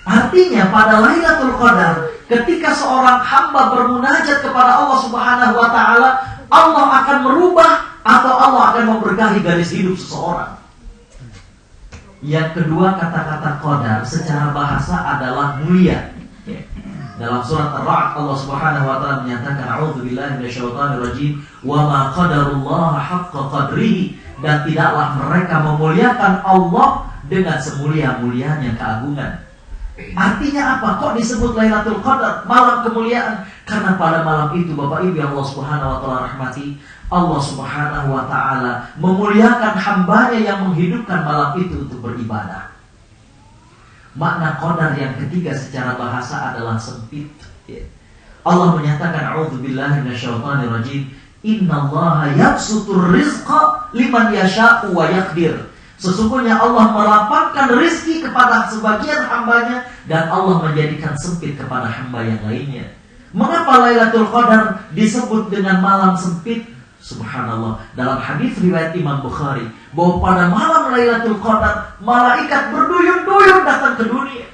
Artinya pada Lailatul Qadar, ketika seorang hamba bermunajat kepada Allah Subhanahu wa taala, Allah akan merubah atau Allah akan memberkahi garis hidup seseorang. Yang kedua, kata-kata qadar secara bahasa adalah mulia. Dalam surat Ar-Ra'd Allah Subhanahu wa taala menyatakan, a'udzubillahi minasyaitonir rajim, wa ma qadarullaha haqqa qadrihi, dan tidaklah mereka memuliakan Allah dengan semulia-mulianya keagungan. Artinya apa? Kok disebut Lailatul Qadar, malam kemuliaan? Karena pada malam itu Bapak Ibu yang Allah Subhanahu wa taala rahmati, Allah Subhanahu wa taala memuliakan hambanya yang menghidupkan malam itu untuk beribadah. Makna qadar yang ketiga secara bahasa adalah sempit. Allah menyatakan, a'udzubillahi minasyaitonir rajim, innallaha yabsutur rizqa liman yasha'u wa yaqdir. Sesungguhnya Allah melapangkan rizki kepada sebagian hambanya dan Allah menjadikan sempit kepada hamba yang lainnya. Mengapa Lailatul Qadar disebut dengan malam sempit? Subhanallah, dalam hadis riwayat Imam Bukhari bahwa pada malam Lailatul Qadar malaikat berduyun-duyun datang ke dunia.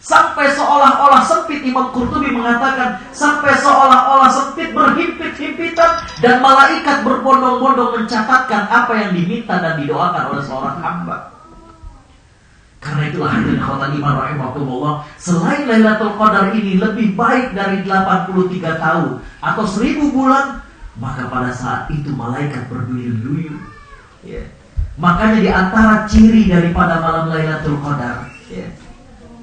Sampai seolah-olah sempit, Imam Qurtubi mengatakan sampai seolah-olah sempit berhimpit-himpitan dan malaikat berbondong-bondong mencatatkan apa yang diminta dan didoakan oleh seorang hamba. Karena itulah hadirin ikhwatal iman rahimakumullah, selain Lailatul Qadar ini lebih baik dari 83 tahun atau 1000 bulan, maka pada saat itu malaikat berduyun-duyun. Makanya di antara ciri daripada malam Lailatul Qadar,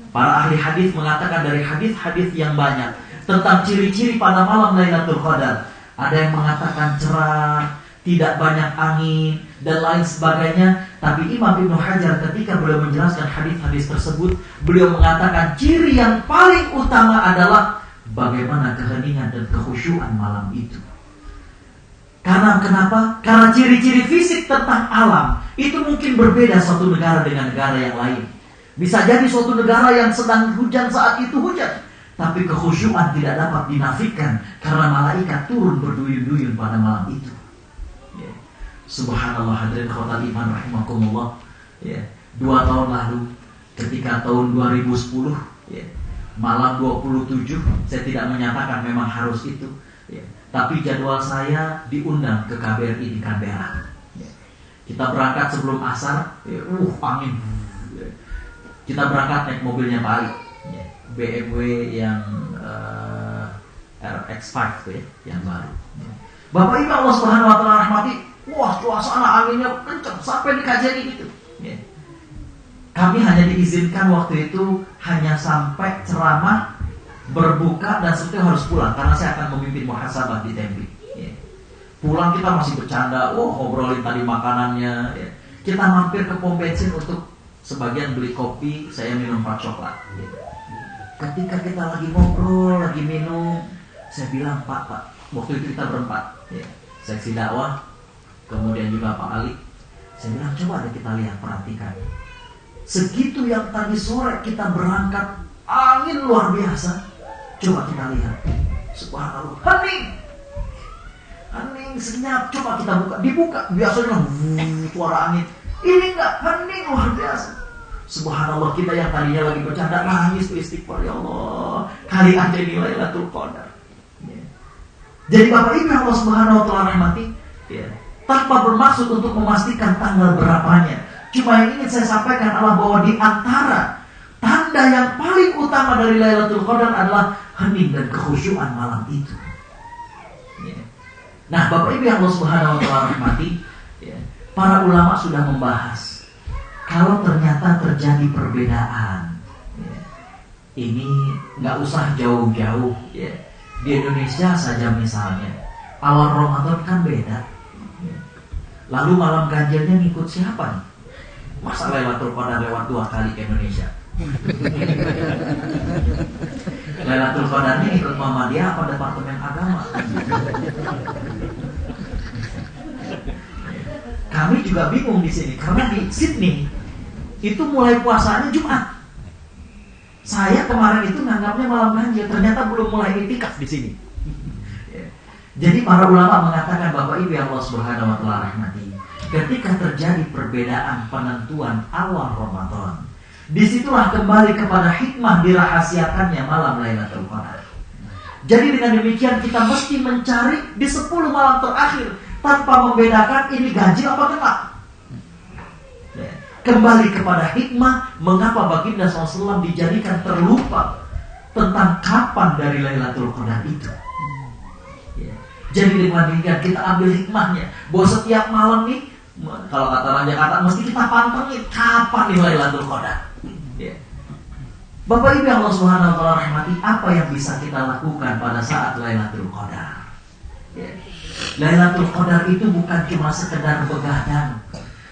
para ahli hadis mengatakan dari hadis-hadis yang banyak tentang ciri-ciri pada malam Lailatul Qadar, ada yang mengatakan cerah, tidak banyak angin dan lain sebagainya. Tapi Imam Ibnu Hajar ketika beliau menjelaskan hadis-hadis tersebut, beliau mengatakan ciri yang paling utama adalah bagaimana keheningan dan kekhusyuan malam itu. Karena kenapa? Karena ciri-ciri fisik tentang alam itu mungkin berbeda suatu negara dengan negara yang lain. Bisa jadi suatu negara yang sedang hujan saat itu hujan, tapi kekhusyuan tidak dapat dinafikan karena malaikat turun berduyun-duyun pada malam itu. Subhanallah, hadirin ikhwatal iman rahimakumullah. 2 tahun lalu ketika tahun 2010, malam 27, saya tidak menyatakan memang harus itu, tapi jadwal saya diundang ke KBRI di Canberra. Kita berangkat sebelum asar, angin. Kita berangkat naik mobilnya Pak Ali, BMW yang RX5 tuh yang baru. Bapak Ibu Allah Subhanahu wa taala rahmati, wah suasana anginnya kencang sampai di KJRI gitu. Kami hanya diizinkan waktu itu hanya sampai ceramah, berbuka dan setelah harus pulang karena saya akan memimpin muhasabah di Tempe. Pulang kita masih bercanda, ngobrolin tadi makanannya. Kita mampir ke pom bensin untuk sebagian beli kopi, saya minum hot coklat. Ketika kita lagi ngobrol, lagi minum, saya bilang, Pak, waktu itu kita berempat, seksi dakwah, kemudian juga Pak Ali. Saya bilang, coba deh kita lihat, perhatikan. Segitu yang tadi sore kita berangkat, angin luar biasa. Coba kita lihat, subhanallah, hening senyap. Coba kita dibuka, biasanya suara angin. Ini enggak, hening luar biasa. Subhanallah, kita yang tadinya lagi bercanda nangis istighfar, ya Allah, kali aja ini Lailatul Qadar. Jadi Bapak Ibu yang Allah Subhanahu wa taala rahmati, tanpa bermaksud untuk memastikan tanggal berapanya, Cuma yang ingin saya sampaikan adalah bahwa di antara tanda yang paling utama dari Lailatul Qadar adalah hening dan kekhusyuan malam itu. Nah, Bapak Ibu yang Allah Subhanahu wa taala rahmati, para ulama sudah membahas kalau ternyata terjadi perbedaan, ini nggak usah jauh-jauh, di Indonesia saja misalnya awal Ramadan kan beda, lalu malam ganjilnya ngikut siapa nih? Masa Lailatul Qadar lewat 2 kali ke Indonesia? Lailatul Qadarnya ikut Muhammadiyah apa Departemen Agama? Kami juga bingung di sini karena di Sydney itu mulai puasanya Jumat. Saya kemarin itu nganggapnya malam ganjil, ternyata belum mulai itikaf di sini. Jadi para ulama mengatakan, Bapak Ibu yang Allah Subhanahu wa taala rahmati, ketika terjadi perbedaan penentuan awal Ramadan, disitulah kembali kepada hikmah dirahasiakannya malam Lailatul Qadar. Jadi dengan demikian kita mesti mencari di 10 malam terakhir tanpa membedakan ini ganjil apa genap. Kembali kepada hikmah mengapa baginda SAW dijadikan terlupa tentang kapan dari Lailatul Qadar itu. Jadi dengan demikian kita ambil hikmahnya bahwa setiap malam nih, kalau kata Raja Kata, mesti kita pantengin kapan nih Lailatul Qadar. Bapak Ibu yang Allah Subhanahu wa taala rahmati, apa yang bisa kita lakukan pada saat Lailatul Qadar? Lailatul Qadar itu bukan cuma sekedar begadang.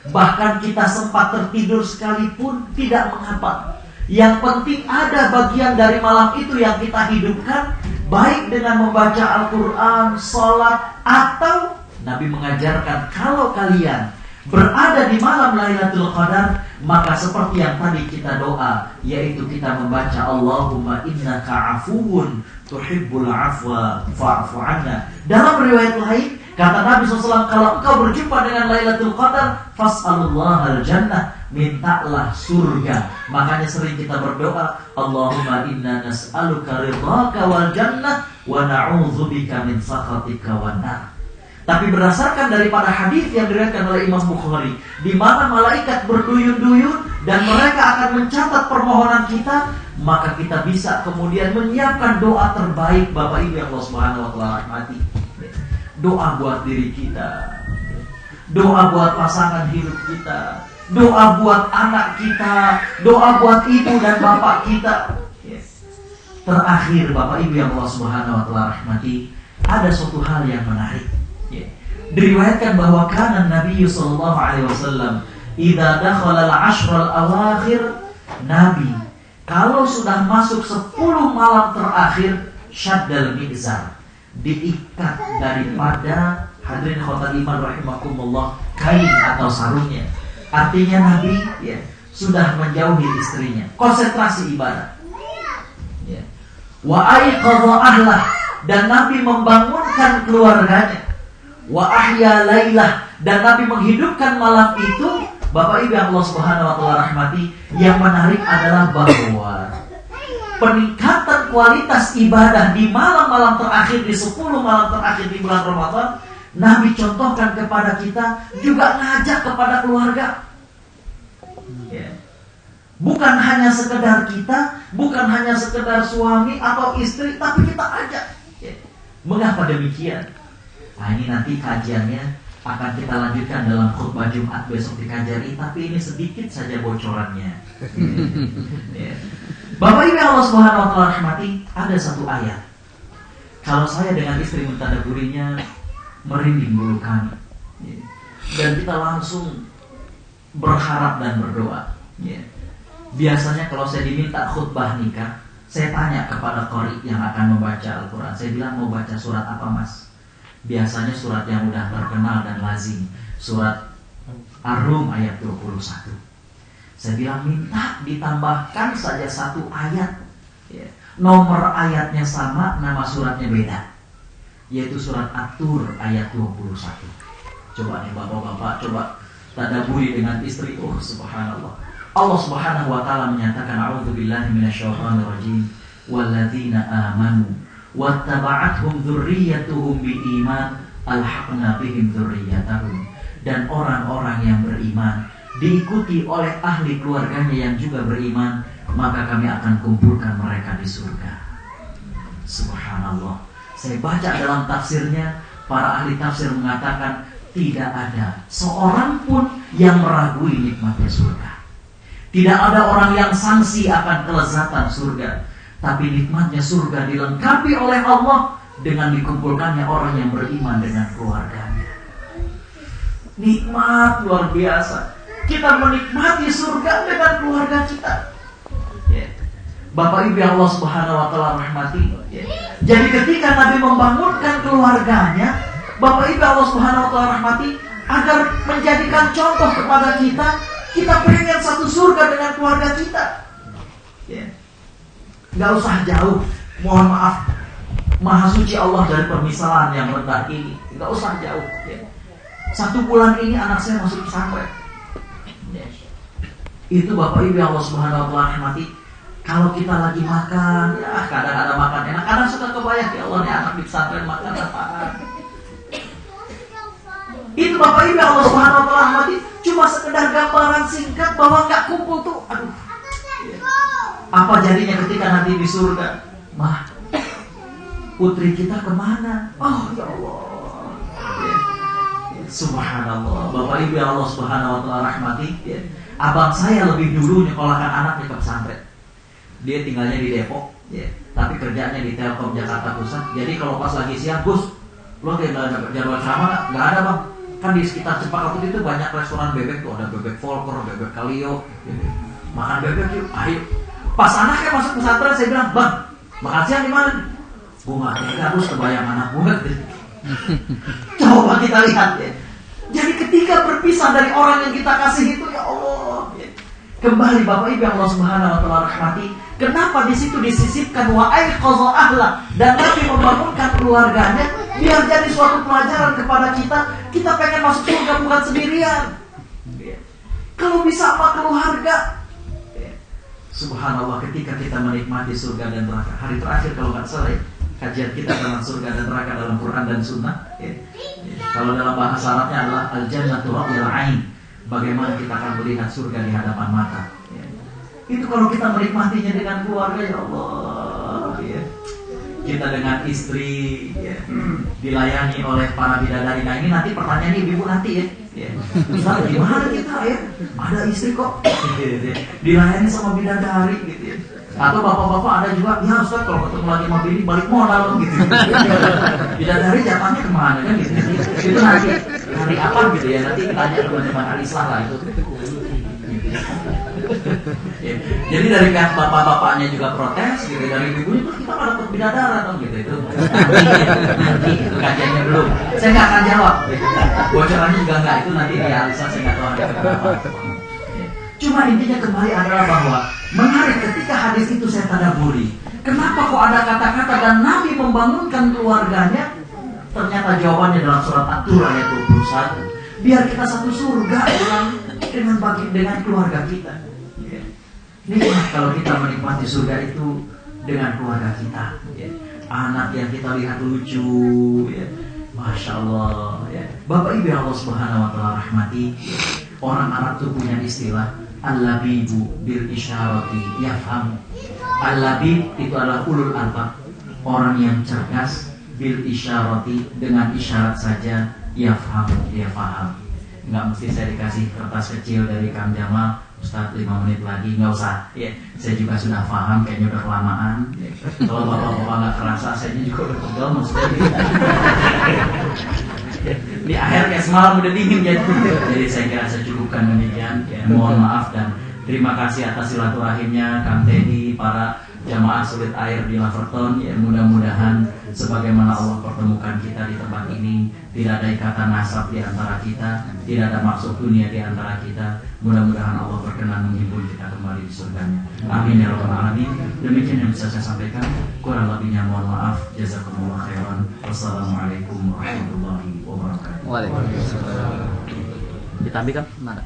Bahkan kita sempat tertidur sekalipun tidak mengapa. Yang penting ada bagian dari malam itu yang kita hidupkan, baik dengan membaca Al-Quran, sholat, atau Nabi mengajarkan kalau kalian berada di malam Lailatul Qadar, maka seperti yang tadi kita doa, yaitu kita membaca Allahumma innaka afuwun tuhibbul afwa fa'fu anna. Dalam riwayat lain kata Nabi SAW, kalau engkau berjumpa dengan Lailatul Qadar, fas'alullahal jannah, mintalah surga. Makanya sering kita berdoa, Allahumma inna nas'aluka ridhaka wal jannah wa na'udzubika min sakhatika wan nar. Tapi berdasarkan daripada hadis yang diriwayatkan oleh Imam Bukhari, di mana malaikat berduyun-duyun dan mereka akan mencatat permohonan kita, maka kita bisa kemudian menyiapkan doa terbaik, Bapak Ibu yang Allah Subhanahu wa taala rahmati. Doa buat diri kita, doa buat pasangan hidup kita, doa buat anak kita, doa buat ibu dan bapak kita. Terakhir, Bapak Ibu yang Allah Subhanahu wa taala rahmati, ada suatu hal yang menarik. Diriwayatkan bahwa kana Nabi sallallahu alaihi wasallam idza dakhala al-ashr al-awakhir, Nabi kalau sudah masuk 10 malam terakhir, syaddal mizar, diikat daripada, hadirin khotul iman rahimakumullah, kain atau sarungnya. Artinya Nabi sudah menjauhi istrinya, konsentrasi ibadah. Wa aiqadha ahlah, dan Nabi membangunkan keluarganya. Wa ahya lailah, dan Nabi menghidupkan malam itu. Bapak Ibu yang Allah Subhanahu wa taala rahmati, yang menarik adalah bahwa peningkatan kualitas ibadah di malam-malam terakhir, di 10 malam terakhir di bulan Ramadan, Nabi contohkan kepada kita, juga ngajak kepada keluarga. Bukan hanya sekedar kita, bukan hanya sekedar suami atau istri, tapi kita ajak. Mengapa demikian? Nah, ini nanti kajiannya akan kita lanjutkan dalam khutbah Jumat besok di Kajari, tapi ini sedikit saja bocorannya. Bapak Ibu Allah Subhanahu wa taala rahmati, ada satu ayat. Kalau saya dengan istri mentadabburinya, merinding bulu kami. Dan kita langsung berharap dan berdoa. Biasanya kalau saya diminta khutbah nikah, saya tanya kepada qari yang akan membaca Al-Quran. Saya bilang, mau baca surat apa mas? Biasanya surat yang udah terkenal dan lazim, surat Ar-Rum ayat 21. Saya bilang, minta ditambahkan saja satu ayat, nomor ayatnya sama, nama suratnya beda, yaitu surat At-Tur ayat 21. Coba nih bapak-bapak, coba tadabburi dengan istri. Oh subhanallah, Allah Subhanahu wa taala menyatakan, a'udzubillahi minasyaitonir rajim, walladzina amanu wattaba'athum dzurriyyatuhum biiman alhaqna bihim dzurriyyatahum, dan orang-orang yang beriman diikuti oleh ahli keluarganya yang juga beriman, maka kami akan kumpulkan mereka di surga. Subhanallah. Saya baca dalam tafsirnya, para ahli tafsir mengatakan tidak ada seorang pun yang meragui nikmatnya surga. Tidak ada orang yang sangsi akan kelezatan surga. Tapi nikmatnya surga dilengkapi oleh Allah dengan dikumpulkannya orang yang beriman dengan keluarganya. Nikmat luar biasa. Kita menikmati surga dengan keluarga kita. Bapak Ibu yang Allah Subhanahu wa taala rahmati. Jadi ketika Nabi membangunkan keluarganya, Bapak Ibu yang Allah Subhanahu wa taala rahmati, agar menjadikan contoh kepada kita, kita pengen satu surga dengan keluarga kita. Gak usah jauh. Mohon maaf, Maha suci Allah dari permisalan yang rendah ini. Gak usah jauh. 1 bulan ini anak saya masuk pesantren. Itu Bapak Ibu yang Allah Subhanahu wa taala rahmati. Kalau kita lagi makan, ya kadang ada makan enak, kadang suka kebayang, ya Allah nih anak di pesantren makan apaan. Itu Bapak Ibu yang Allah Subhanahu wa taala rahmati, cuma sekedar gambaran singkat bahwa nggak kumpul tuh, aduh. Apa jadinya ketika nanti di surga? Mah, putri kita kemana? Oh ya Allah. Subhanallah. Bapak Ibu yang Allah Subhanahu wa taala rahmati, abang saya lebih dulu nyekolahkan anaknya ke pesantren. Dia tinggalnya di Depok, tapi kerjanya di Telkom Jakarta Pusat. Jadi kalau pas lagi siang, Gus, lo kayak ada jadwal ceramah nggak ada bang. Kan di sekitar Cempaka Putih itu banyak restoran bebek tuh, ada bebek Volker, bebek Kalio, makan bebek yuk, ayo. Pas anaknya masuk pesantren, saya bilang, bang, makan siang di mana? Gue nggak tega, Gus, kebayang anak gue. Coba kita lihat ya. Jadi ketika berpisah dari orang yang kita kasih itu, ya Allah, kembali Bapak Ibu yang Allah Subhanahu wa taala rahmati, kenapa di situ disisipkan wa aiqadha ahla, dan Nabi membangunkan keluarganya biar jadi suatu pelajaran kepada kita. Kita pengen masuk surga bukan sendirian. Kalau bisa sama keluarga. Subhanallah, ketika kita menikmati surga dan neraka. Hari terakhir kalau nggak salah kajian kita tentang surga dan neraka dalam Quran dan Sunnah. Kalau dalam bahasa Arabnya adalah al-jannatu ra'yul 'ain. Bagaimana kita akan melihat surga di hadapan mata. Itu kalau kita menikmatinya dengan keluarga, ya Allah. Kita dengan istri dilayani oleh para bidadari. Nah ini nanti pertanyaan ibu nanti ya. Ustaz, gimana kita ya? Ada istri kok dilayani sama bidadari gitu ya. Atau bapak-bapak ada juga, ya Ustaz kalau ketemu lagi sama bini balik modal gitu. Bidadari jatahnya kemana kan gitu. Itu nanti hari apa gitu ya, nanti kita tanya teman-teman al-Islah lah itu. Jadi dari pihak bapak-bapaknya juga protes gitu, dari ibu-ibunya kita nggak dapat bidadara dong gitu. Itu nanti itu kajiannya belum, saya nggak akan jawab bocorannya juga nggak, itu nanti di al-Islah saya nggak tahu ada berapa. Cuma intinya kembali adalah bahwa menarik ketika hadis itu saya tadabburi, kenapa kok ada kata-kata dan Nabi membangunkan keluarganya. Ternyata jawabannya dalam surat At-Tur ayat 21. Biar kita satu surga dengan keluarga kita. Nikmat kalau kita menikmati surga itu dengan keluarga kita. Anak yang kita lihat lucu, Masya Allah. Bapak Ibu yang Allah Subhanahu wa taala rahmati, orang Arab itu punya istilah al-labibu bil isyarati yafhamu. Al-labib itu adalah ulul albab, orang yang cerdas, bil isyarati dengan isyarat saja yafhamu, dia paham. Nggak mesti saya dikasih kertas kecil dari Kang Jamal, Ustaz 5 menit lagi, nggak usah. Saya juga sudah paham, kayaknya udah kelamaan. Kalau bapak-bapak nggak kerasa, saya juga udah pegel maksudnya. Di akhir kayak semalam udah dingin ya. Jadi saya kira saya cukupkan demikian. Mohon maaf dan terima kasih atas silaturahimnya Kang Teddy, para jamaah sulit air di Laverton. Mudah-mudahan sebagaimana Allah pertemukan kita di tempat ini, tidak ada ikatan nasab di antara kita, tidak ada maksud dunia di antara kita. Mudah-mudahan Allah berkenan menghimpun kita kembali di surganya. Amin ya rabbal alamin. Demikian yang bisa saya sampaikan. Kurang lebihnya mohon maaf. Jazakumullah khairan. Wassalamualaikum warahmatullahi wabarakatuh. Waalaikumsalam. Ditambikan mana?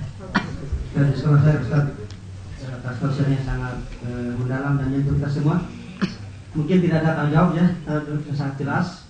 Dan sekolah saya Ustaz, atas klausulnya sangat mendalam dan menyentuh kita semua. Mungkin tidak ada tanggung jawab ya, sangat jelas.